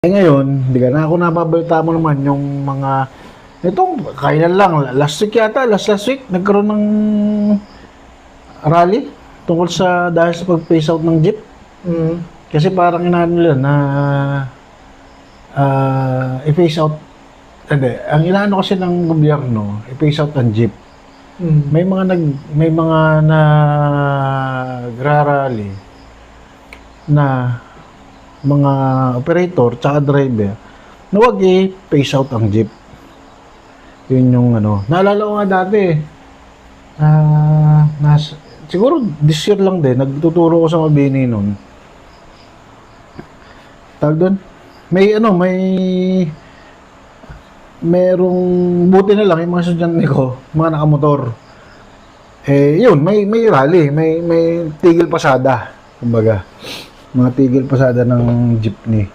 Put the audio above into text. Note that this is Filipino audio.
Ngayon, hindi ka na ako nababalita mo naman yung mga itong kailan lang, last week yata, last week, nagkaroon ng rally tungkol sa dahil sa pag-phase out ng jeep. Kasi parang inaano nila na i-phase out, hindi, ang inaano kasi ng gobyerno, i-phase out ang jeep. May mga nagrarally na mga operator tsaka driver na wag i-phase out ang jeep. Yun yung ano. Naalala ko nga dati, siguro this year lang din, nagtuturo ko sa Mabini nun. Tawag doon, merong buti na lang yung mga estudyante ko, mga nakamotor. Yun, may rally, may tigil pasada, kumbaga. Mga tigil pasada ng jeepney.